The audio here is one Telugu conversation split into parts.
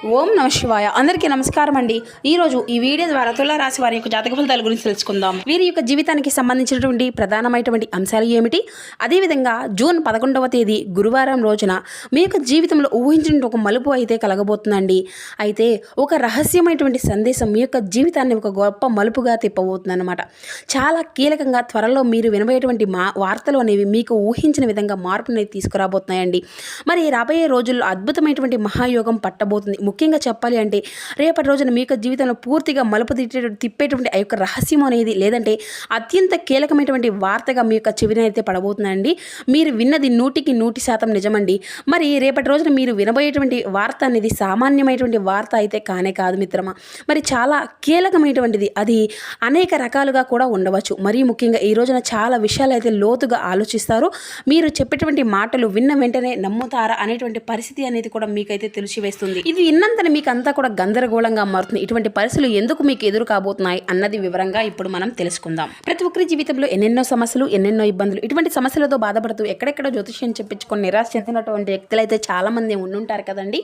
ఓం నమ శివాయ. అందరికీ నమస్కారం అండి. ఈరోజు ఈ వీడియో ద్వారా తుల రాశి వారి యొక్క జాతక ఫలితాల గురించి తెలుసుకుందాం. వీరి యొక్క జీవితానికి సంబంధించినటువంటి ప్రధానమైనటువంటి అంశాలు ఏమిటి, అదేవిధంగా జూన్ 11వ తేదీ గురువారం రోజున మీ యొక్క జీవితంలో ఊహించిన ఒక మలుపు అయితే కలగబోతుందండి. అయితే ఒక రహస్యమైనటువంటి సందేశం మీ యొక్క జీవితాన్ని ఒక గొప్ప మలుపుగా తిప్పబోతుంది అనమాట. చాలా కీలకంగా త్వరలో మీరు వినబోయేటువంటి వార్తలు అనేవి మీకు ఊహించిన విధంగా మార్పుని తీసుకురాబోతున్నాయండి. మరి రాబోయే రోజుల్లో అద్భుతమైనటువంటి మహాయోగం పట్టబోతుంది. ముఖ్యంగా చెప్పాలి అంటే రేపటి రోజున మీ యొక్క జీవితంలో పూర్తిగా మలుపు తిప్పేటువంటి ఆ యొక్క రహస్యం అనేది లేదంటే అత్యంత కీలకమైనటువంటి వార్తగా మీ యొక్క చెవిన అయితే పడబోతుందండి. మీరు విన్నది 100% నిజమండి. మరి రేపటి రోజున మీరు వినబోయేటువంటి వార్త అనేది సామాన్యమైనటువంటి వార్త అయితే కానే కాదు మిత్రమా. మరి చాలా కీలకమైనటువంటిది. అది అనేక రకాలుగా కూడా ఉండవచ్చు. మరీ ముఖ్యంగా ఈ రోజున చాలా విషయాలు అయితే లోతుగా ఆలోచిస్తారు. మీరు చెప్పేటువంటి మాటలు విన్న వెంటనే నమ్ముతారా అనేటువంటి పరిస్థితి అనేది కూడా మీకైతే తెలిసివేస్తుంది. ఇది విన్నంతనే మీకు అంతా కూడా గందరగోళంగా మారుతుంది. ఇటువంటి పరిస్థితులు ఎందుకు మీకు ఎదురు కాబోతున్నాయి అన్నది వివరంగా ఇప్పుడు మనం తెలుసుకుందాం. ప్రతి ఒక్కరి జీవితంలో ఎన్నెన్నో సమస్యలు, ఎన్నెన్నో ఇబ్బందులు, ఇటువంటి సమస్యలతో బాధపడుతూ ఎక్కడెక్కడో జ్యోతిష్యం చెప్పించుకొని నిరాశ చెందినటువంటి వ్యక్తులు అయితే చాలా మంది ఉండుంటారు కదండి.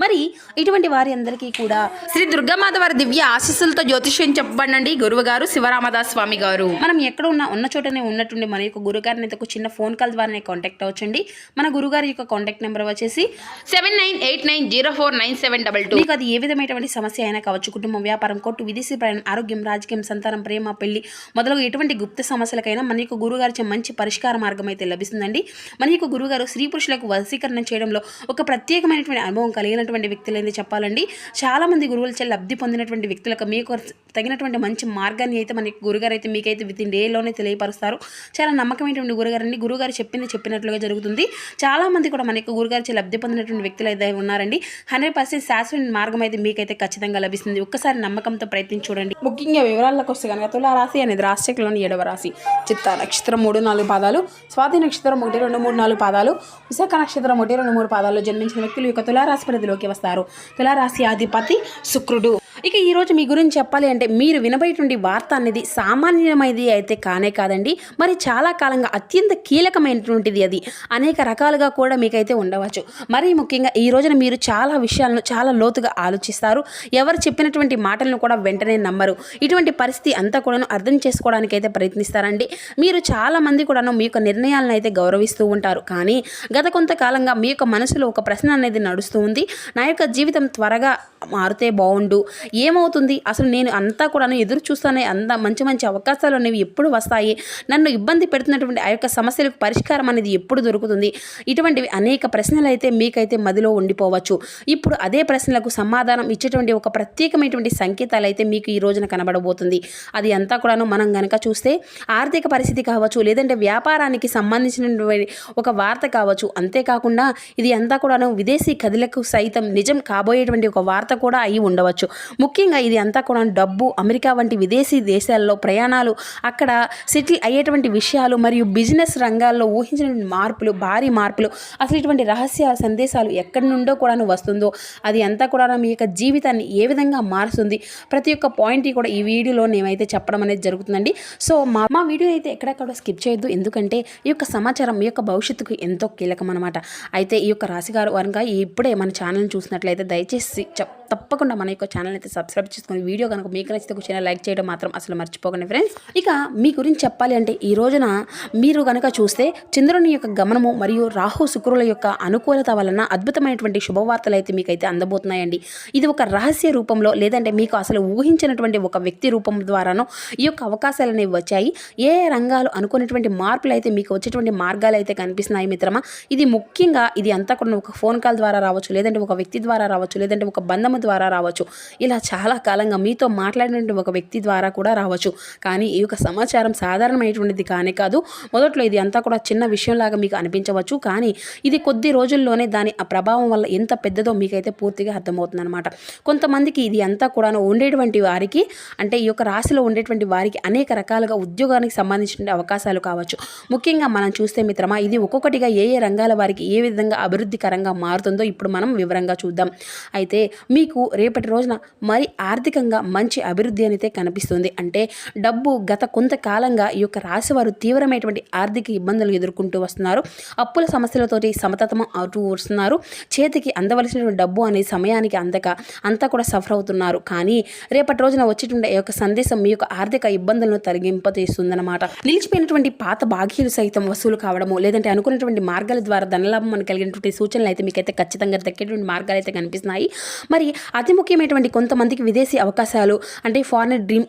మరి ఇటువంటి వారి అందరికీ కూడా శ్రీ దుర్గామాత వారి దివ్య ఆశీస్సులతో జ్యోతిష్యం చెప్పబడండి గురువు గారు శివరామదాస్ స్వామి గారు. మనం ఎక్కడ ఉన్న చోటనే ఉన్నట్టుండి మన యొక్క గురుగారిని అయితే ఒక చిన్న ఫోన్ కాల్ ద్వారానే కాంటాక్ట్ అవ్వచ్చండి. మన గురుగారి యొక్క కాంటాక్ట్ నెంబర్ వచ్చేసి 7989049722. మీకు అది ఏ విధమైనటువంటి సమస్య అయినా కావచ్చు. కుటుంబం, వ్యాపారం, కోర్టు, విదేశీ ప్రయాణం, ఆరోగ్యం, రాజకీయం, సంతానం, ప్రేమ, పెళ్లి మొదలగు ఎటువంటి గుప్త సమస్యలకైనా మన యొక్క గురుగారి మంచి పరిష్కార మార్గం అయితే లభిస్తుందండి. మన యొక్క గురుగారు స్త్రీ పురుషులకు వశీకరణ చేయడంలో ఒక ప్రత్యేకమైనటువంటి అనుభవం కలిగినటువంటి వ్యక్తులైతే చెప్పాలండి. చాలా మంది గురువులచే లబ్ధి పొందినటువంటి వ్యక్తులకు మీకు తగినటువంటి మంచి మార్గాన్ని అయితే మన గురుగారు అయితే మీకైతే వితిన్ డేలోనే తెలియపరుస్తారు. చాలా నమ్మకమైనటువంటి గురుగారండి. గురుగారు చెప్పినట్లుగా జరుగుతుంది. చాలా మంది కూడా మన యొక్క గురుగారిచే లబ్ధి పొందినటువంటి వ్యక్తులు అయితే ఉన్నారండి. 100% శాశ్వత మార్గం అయితే మీకైతే ఖచ్చితంగా లభిస్తుంది. ఒక్కసారి నమ్మకంతో ప్రయత్నించి చూడండి. ముఖ్యంగా వివరాలకు వస్తే కనుక తులా రాశి అనేది రాశిలోని 7వ రాశి. చిత్త నక్షత్రం 3-4 పాదాలు, స్వాతి నక్షత్రం 1-2-3-4 పాదాలు, విశాఖ నక్షత్రం 1-2-3 పాదాల్లో జన్మించిన వ్యక్తులు యొక్క తులారాశి పరిధిలోకి వస్తారు. తులారాశి అధిపతి శుక్రుడు. ఇక ఈరోజు మీ గురించి చెప్పాలి అంటే మీరు వినబోయేటువంటి వార్త అనేది సామాన్యమైనది అయితే కానే కాదండి. మరి చాలా కాలంగా అత్యంత కీలకమైనటువంటిది. అది అనేక రకాలుగా కూడా మీకైతే ఉండవచ్చు. మరీ ముఖ్యంగా ఈ రోజున మీరు చాలా విషయాలను చాలా లోతుగా ఆలోచిస్తారు. ఎవరు చెప్పినటువంటి మాటలను కూడా వెంటనే నమ్మరు. ఇటువంటి పరిస్థితి అంతా కూడాను అర్థం చేసుకోవడానికి అయితే ప్రయత్నిస్తారండి. మీరు చాలా మంది కూడాను మీ యొక్క నిర్ణయాలను అయితే గౌరవిస్తూ ఉంటారు. కానీ గత కొంతకాలంగా మీ యొక్క మనసులో ఒక ప్రశ్న అనేది నడుస్తూ ఉంది. నా యొక్క జీవితం త్వరగా మారితే బాగుండు, ఏమవుతుంది అసలు, నేను అంతా కూడా ఎదురు చూస్తానే, అంత మంచి మంచి అవకాశాలు అనేవి ఎప్పుడు వస్తాయి, నన్ను ఇబ్బంది పెడుతున్నటువంటి ఆ యొక్క సమస్యలకు పరిష్కారం అనేది ఎప్పుడు దొరుకుతుంది, ఇటువంటివి అనేక ప్రశ్నలు అయితే మీకైతే మదిలో ఉండిపోవచ్చు. ఇప్పుడు అదే ప్రశ్నలకు సమాధానం ఇచ్చేటువంటి ఒక ప్రత్యేకమైనటువంటి సంకేతాలు అయితే మీకు ఈ రోజున కనబడబోతుంది. అది అంతా కూడాను మనం గనక చూస్తే ఆర్థిక పరిస్థితి కావచ్చు, లేదంటే వ్యాపారానికి సంబంధించినటువంటి ఒక వార్త కావచ్చు. అంతేకాకుండా ఇది అంతా కూడాను విదేశీ కథలకు సైతం నిజం కాబోయేటువంటి ఒక వార్త కూడా అయి ఉండవచ్చు. ముఖ్యంగా ఇది అంతా కూడా డబ్బు, అమెరికా వంటి విదేశీ దేశాల్లో ప్రయాణాలు, అక్కడ సెటిల్ అయ్యేటువంటి విషయాలు మరియు బిజినెస్ రంగాల్లో ఊహించిన మార్పులు, భారీ మార్పులు, అసలు ఇటువంటి రహస్య సందేశాలు ఎక్కడి నుండో కూడా వస్తుందో అది అంతా కూడా మీ యొక్క జీవితాన్ని ఏ విధంగా మారుస్తుంది, ప్రతి ఒక్క పాయింట్ కూడా ఈ వీడియోలో నేనైతే చెప్పడం అనేది జరుగుతుందండి. సో మా వీడియో అయితే ఎక్కడెక్కడ స్కిప్ చేయొద్దు. ఎందుకంటే ఈ యొక్క సమాచారం మీ యొక్క భవిష్యత్తుకు ఎంతో కీలకం అనమాట. అయితే ఈ యొక్క రాశిగారు వరంగా ఇప్పుడే మన ఛానల్ని చూసినట్లయితే దయచేసి తప్పకుండా మన యొక్క ఛానల్ అయితే సబ్స్క్రైబ్ చేసుకుని వీడియో కనుక మీకు నచ్చితే ఒక చిన్న లైక్ చేయడం మాత్రం అసలు మర్చిపోకండి ఫ్రెండ్స్. ఇక మీ గురించి చెప్పాలి అంటే ఈ రోజున మీరు కనుక చూస్తే చంద్రుని యొక్క గమనము మరియు రాహు శుక్రుల యొక్క అనుకూలత వలన అద్భుతమైనటువంటి శుభవార్తలు అయితే మీకైతే అందబోతున్నాయండి. ఇది ఒక రహస్య రూపంలో లేదంటే మీకు అసలు ఊహించినటువంటి ఒక వ్యక్తి రూపం ద్వారానో ఈ యొక్క అవకాశాలు అనేవి వచ్చాయి. ఏ రంగాలు అనుకునేటువంటి మార్పులు అయితే మీకు వచ్చేటువంటి మార్గాలు అయితే కనిపిస్తున్నాయి మిత్రమా. ఇది ముఖ్యంగా ఇది అంతా కూడా ఒక ఫోన్ కాల్ ద్వారా రావచ్చు, లేదంటే ఒక వ్యక్తి ద్వారా రావచ్చు, లేదంటే ఒక బంధము ద్వారా రావచ్చు. ఇలా చాలా కాలంగా మీతో మాట్లాడినటువంటి ఒక వ్యక్తి ద్వారా కూడా రావచ్చు. కానీ ఈ యొక్క సమాచారం సాధారణమైనటువంటిది కానే కాదు. మొదట్లో ఇది అంతా కూడా చిన్న విషయంలాగా మీకు అనిపించవచ్చు. కానీ ఇది కొద్ది రోజుల్లోనే దాని ఆ ప్రభావం వల్ల ఎంత పెద్దదో మీకైతే పూర్తిగా అర్థమవుతుంది అనమాట. కొంతమందికి ఇది అంతా కూడా ఉండేటువంటి వారికి, అంటే ఈ యొక్క రాశిలో ఉండేటువంటి వారికి అనేక రకాలుగా ఉద్యోగానికి సంబంధించిన అవకాశాలు కావచ్చు. ముఖ్యంగా మనం చూస్తే మిత్రమా ఇది ఒక్కొక్కటిగా ఏ ఏ రంగాల వారికి ఏ విధంగా అభివృద్ధికరంగా మారుతుందో ఇప్పుడు మనం వివరంగా చూద్దాం. అయితే మీకు రేపటి రోజున మరి ఆర్థికంగా మంచి అభివృద్ధి అనేది కనిపిస్తుంది. అంటే డబ్బు గత కొంతకాలంగా ఈ యొక్క రాశి వారు తీవ్రమైనటువంటి ఆర్థిక ఇబ్బందులు ఎదుర్కొంటూ వస్తున్నారు. అప్పుల సమస్యలతోటి సమతతం అవుతూ వస్తున్నారు. చేతికి అందవలసినటువంటి డబ్బు అనే సమయానికి అందక అంతా కూడా సఫర్ అవుతున్నారు. కానీ రేపటి రోజున వచ్చేటువంటి ఈ యొక్క సందేశం మీ యొక్క ఆర్థిక ఇబ్బందులను తొలగింపజేస్తుందన్నమాట. నిలిచిపోయినటువంటి పాత బాకీలు సైతం వసూలు కావడము, లేదంటే అనుకున్నటువంటి మార్గాల ద్వారా ధనలాభం మనకు కలిగినటువంటి సూచనలు అయితే మీకైతే ఖచ్చితంగా దక్కేటువంటి మార్గాలు అయితే కనిపిస్తున్నాయి. మరి అతి ముఖ్యమైనటువంటి కొంతమందికి విదేశీ అవకాశాలు అంటే ఫారిన్ డ్రీమ్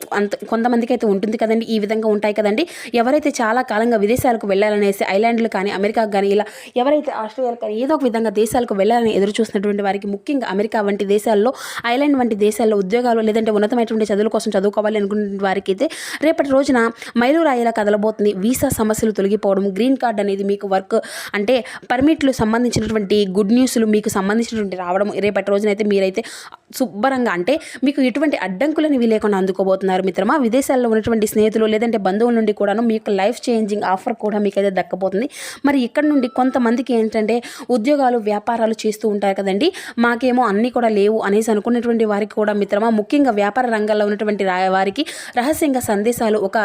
కొంతమందికి అయితే ఉంటుంది కదండి. ఈ విధంగా ఉంటాయి కదండి. ఎవరైతే చాలా కాలంగా విదేశాలకు వెళ్ళాలనేసి ఐలాండ్లు కానీ అమెరికాకు కానీ ఇలా ఎవరైతే ఆస్ట్రేలియాకు కానీ ఏదో ఒక విధంగా దేశాలకు వెళ్ళాలని ఎదురు చూసినటువంటి వారికి, ముఖ్యంగా అమెరికా వంటి దేశాల్లో, ఐలాండ్ వంటి దేశాల్లో ఉద్యోగాలు లేదంటే ఉన్నతమైనటువంటి చదువుల కోసం చదువుకోవాలి అనుకునే వారికి అయితే రేపటి రోజున మైలురాయిలా కదలబోతుంది. వీసా సమస్యలు తొలగిపోవడం, గ్రీన్ కార్డ్ అనేది మీకు వర్క్ అంటే పర్మిట్లు సంబంధించినటువంటి గుడ్ న్యూస్లు మీకు సంబంధించినటువంటి రావడం రేపటి రోజున అయితే మీరైతే శుభ్రంగా అంటే మీకు ఎటువంటి అడ్డంకులని లేకుండా అందుకోబోతున్నారు మిత్రమా. విదేశాల్లో ఉన్నటువంటి స్నేహితులు లేదంటే బంధువుల నుండి కూడాను మీకు లైఫ్ చేంజింగ్ ఆఫర్ కూడా మీకైతే దక్కబోతుంది. మరి ఇక్కడ నుండి కొంతమందికి ఏంటంటే ఉద్యోగాలు వ్యాపారాలు చేస్తూ ఉంటారు కదండి, మాకేమో అన్నీ కూడా లేవు అనేసి అనుకున్నటువంటి వారికి కూడా మిత్రమా, ముఖ్యంగా వ్యాపార రంగంలో ఉన్నటువంటి వారికి రహస్యంగా సందేశాలు ఒక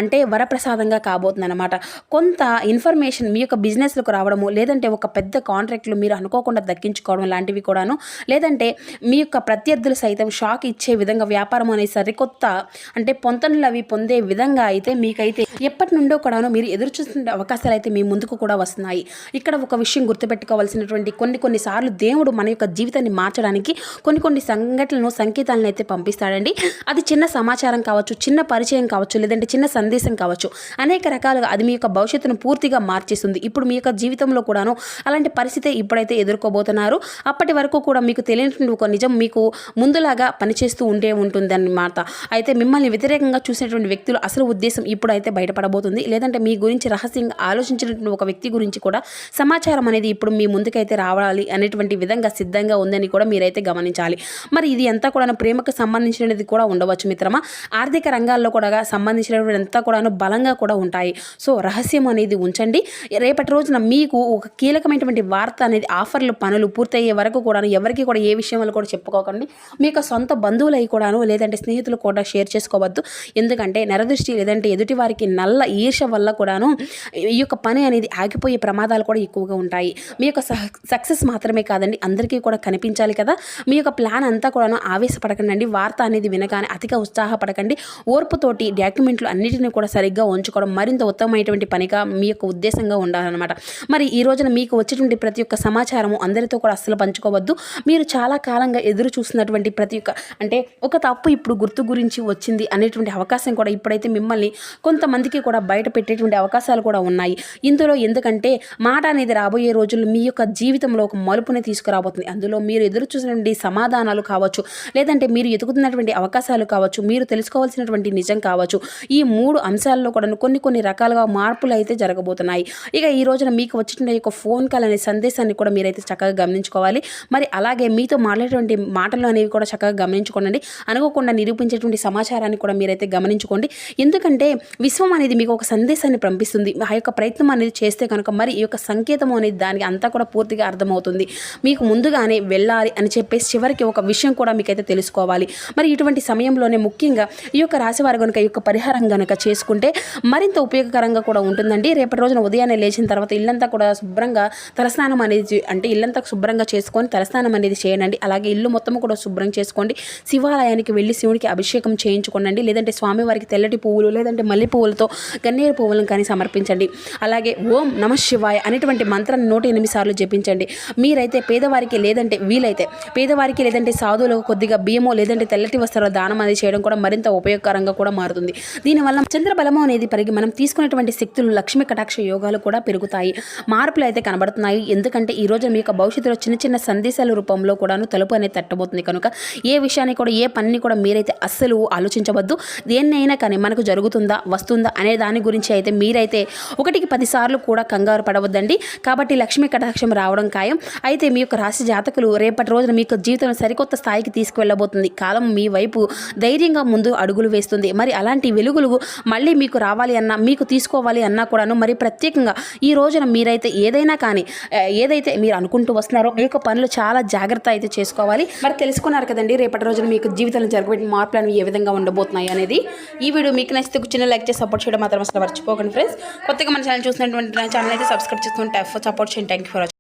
అంటే వరప్రసాదంగా కాబోతుంది అనమాట. కొంత ఇన్ఫర్మేషన్ మీ యొక్క బిజినెస్లకు రావడము, లేదంటే ఒక పెద్ద కాంట్రాక్ట్లు మీరు అనుకోకుండా దక్కించుకోవడం లాంటివి కూడాను, లేదంటే మీ యొక్క ప్రత్యర్థులు సైతం షాక్ ఇచ్చే విధంగా వ్యాపారం అనే సరికొత్త అంటే పొంతనలు అవి పొందే విధంగా అయితే మీకైతే ఎప్పటి నుండో కూడాను మీరు ఎదురు చూస్తున్న అవకాశాలు అయితే మీ ముందుకు కూడా వస్తున్నాయి. ఇక్కడ ఒక విషయం గుర్తుపెట్టుకోవాల్సినటువంటి కొన్ని సార్లు దేవుడు మన యొక్క జీవితాన్ని మార్చడానికి కొన్ని సంఘటనలను సంకేతాలను అయితే పంపిస్తాడండి. అది చిన్న సమాచారం కావచ్చు, చిన్న పరిచయం కావచ్చు, లేదంటే చిన్న సందేశం కావచ్చు, అనేక రకాలుగా అది మీ యొక్క భవిష్యత్తును పూర్తిగా మార్చేస్తుంది. ఇప్పుడు మీ యొక్క జీవితంలో కూడాను అలాంటి పరిస్థితి ఇప్పుడైతే ఎదుర్కోబోతున్నారు. అప్పటి వరకు కూడా మీకు తెలియనటువంటి ఒక నిజం మీకు ముందులాగా పనిచేస్తూ ఉంటుంది అన్నమాట. అయితే మిమ్మల్ని వ్యతిరేకంగా చూసినటువంటి వ్యక్తులు అసలు ఉద్దేశం ఇప్పుడైతే బయటపడబోతుంది. లేదంటే మీ గురించి రహస్యంగా ఆలోచించినటువంటి ఒక వ్యక్తి గురించి కూడా సమాచారం అనేది ఇప్పుడు మీ ముందుకైతే రావాలి అనేటువంటి విధంగా సిద్ధంగా ఉందని కూడా మీరైతే గమనించాలి. మరి ఇది అంతా కూడా ప్రేమకు సంబంధించినది కూడా ఉండవచ్చు మిత్రమా. ఆర్థిక రంగాల్లో కూడా సంబంధించినటువంటి అంతా కూడా బలంగా కూడా ఉంటాయి. సో రహస్యం అనేది ఉంచండి. రేపటి రోజున మీకు ఒక కీలకమైనటువంటి వార్త అనేది ఆఫర్లు పనులు పూర్తయ్యే వరకు కూడా ఎవరికి కూడా ఏ విషయంలో కూడా చెప్పుకోకండి. మీ యొక్క సొంత బంధువులు అయి కూడాను లేదంటే స్నేహితులు కూడా షేర్ చేసుకోవద్దు. ఎందుకంటే నరదృష్టి లేదంటే ఎదుటి వారికి నల్ల ఈర్ష వల్ల కూడాను ఈ యొక్క పని అనేది ఆగిపోయే ప్రమాదాలు కూడా ఎక్కువగా ఉంటాయి. మీ యొక్క సక్సెస్ మాత్రమే కాదండి, అందరికీ కూడా కనిపించాలి కదా. మీ యొక్క ప్లాన్ అంతా కూడాను ఆవేశపడకండి. వార్త అనేది వినగానే అతిగా ఉత్సాహపడకండి. ఓర్పుతోటి డాక్యుమెంట్లు అన్నిటిని కూడా సరిగ్గా ఉంచుకోవడం మరింత ఉత్తమమైనటువంటి పనిగా మీ యొక్క ఉద్దేశంగా ఉండాలన్నమాట. మరి ఈ రోజున మీకు వచ్చేటువంటి ప్రతి ఒక్క సమాచారము అందరితో కూడా అస్సలు పంచుకోవద్దు. మీరు చాలా కాలంగా ఎదురు చూస్తున్నటువంటి ప్రతి ఒక్క అంటే ఒక తప్పు ఇప్పుడు గుర్తు గురించి వచ్చింది అనేటువంటి అవకాశం కూడా ఇప్పుడైతే మిమ్మల్ని కొంతమందికి కూడా బయట పెట్టేటువంటి అవకాశాలు కూడా ఉన్నాయి ఇందులో. ఎందుకంటే మాట అనేది రాబోయే రోజుల్లో మీ యొక్క జీవితంలో ఒక మలుపుని తీసుకురాబోతుంది. అందులో మీరు ఎదురు చూసినటువంటి సమాధానాలు కావచ్చు, లేదంటే మీరు ఎదుగుతున్నటువంటి అవకాశాలు కావచ్చు, మీరు తెలుసుకోవాల్సినటువంటి నిజం కావచ్చు, ఈ 3 అంశాల్లో కూడా కొన్ని రకాలుగా మార్పులు అయితే జరగబోతున్నాయి. ఇక ఈ రోజున మీకు వచ్చిన యొక్క ఫోన్ కాల్ అనే సందేశాన్ని కూడా మీరైతే చక్కగా గమనించుకోవాలి. మరి అలాగే మీతో మాట్లాడేటువంటి మాటలు అనేవి కూడా చక్కగా గమనించుకోండి. అనుకోకుండా నిరూపించేటువంటి సమాచారాన్ని కూడా మీరైతే గమనించుకోండి. ఎందుకంటే విశ్వం అనేది మీకు ఒక సందేశాన్ని పంపిస్తుంది. ఆ యొక్క ప్రయత్నం అనేది చేస్తే కనుక మరి ఈ యొక్క సంకేతం అనేది దానికి అంతా కూడా పూర్తిగా అర్థమవుతుంది. మీకు ముందుగానే వెళ్ళాలి అని చెప్పేసి చివరికి ఒక విషయం కూడా మీకైతే తెలుసుకోవాలి. మరి ఇటువంటి సమయంలోనే ముఖ్యంగా ఈ యొక్క రాశివారు కనుక ఈ యొక్క పరిహారం కనుక చేసుకుంటే మరింత ఉపయోగకరంగా కూడా ఉంటుందండి. రేపటి రోజున ఉదయాన్నే లేచిన తర్వాత ఇల్లంతా కూడా శుభ్రంగా తలస్నానం అనేది అంటే ఇల్లంతా శుభ్రంగా చేసుకొని తలస్నానం అనేది చేయండి. అలాగే ఇల్లు మొత్తం కూడా శుభ్రం చేసుకోండి. శివాలయానికి వెళ్ళి శివుడికి అభిషేకం చేయించుకోండి. లేదంటే స్వామివారికి తెల్లటి పువ్వులు లేదంటే మల్లె పువ్వులతో గన్నేరు పువ్వులను కానీ సమర్పించండి. అలాగే ఓం నమ శివాయ అనేటువంటి మంత్రాన్ని 108 సార్లు జపించండి. మీరైతే పేదవారికి లేదంటే వీలైతే పేదవారికి లేదంటే సాధువులకు కొద్దిగా బియ్యమో లేదంటే తెల్లటి వస్త్రాల దానం అనేది చేయడం కూడా మరింత ఉపయోగకరంగా కూడా మారుతుంది. దీనివల్ల చంద్రబలము అనేది పెరిగి మనం తీసుకునేటువంటి శక్తులు లక్ష్మీ కటాక్ష యోగాలు కూడా పెరుగుతాయి. మార్పులు అయితే కనబడుతున్నాయి. ఎందుకంటే ఈ రోజు మీ యొక్క భవిష్యత్తులో చిన్న సందేశాల రూపంలో కూడాను తలుపు అనేది తట్టబోతుంది. కనుక ఏ విషయాన్ని కూడా ఏ పనిని కూడా మీరైతే అస్సలు ఆలోచించవద్దు. దేన్నైనా కానీ మనకు జరుగుతుందా వస్తుందా అనే దాని గురించి అయితే మీరైతే 1కి 10 సార్లు కూడా కంగారు పడవద్దండి. కాబట్టి లక్ష్మీ కటాక్షం రావడం ఖాయం. అయితే మీ యొక్క రాశి జాతకులు రేపటి రోజున మీ యొక్క జీవితం సరికొత్త స్థాయికి తీసుకువెళ్ళబోతుంది. కాలం మీ వైపు ధైర్యంగా ముందు అడుగులు వేస్తుంది. మరి అలాంటి వెలుగులు మళ్ళీ మీకు రావాలి అన్నా మీకు తీసుకోవాలి అన్నా కూడాను మరి ప్రత్యేకంగా ఈ రోజున మీరైతే ఏదైనా కానీ ఏదైతే మీరు అనుకుంటూ వస్తున్నారో మీ యొక్క పనులు చాలా జాగ్రత్త అయితే చేసుకోవాలి. మరి తెలుసుకున్నారు కదండి రేపటి రోజున మీకు జీవితంలో జరగబెట్టిన మార్పులు అనేవి ఏ విధంగా ఉండబోతున్నాయి అనేది ఈ వీడియో మీకు నచ్చితే చిన్న లైక్ చేసి సపోర్ట్ చేయడం మాత్రం అసలు మర్చిపోకండి ఫ్రెండ్స్. కొత్తగా మన ఛానల్ చూసినటువంటి ఛానల్ అయితే సబ్స్క్రైబ్ చేసుకుంటే సపోర్ట్ చేయండి. Thank you for watching.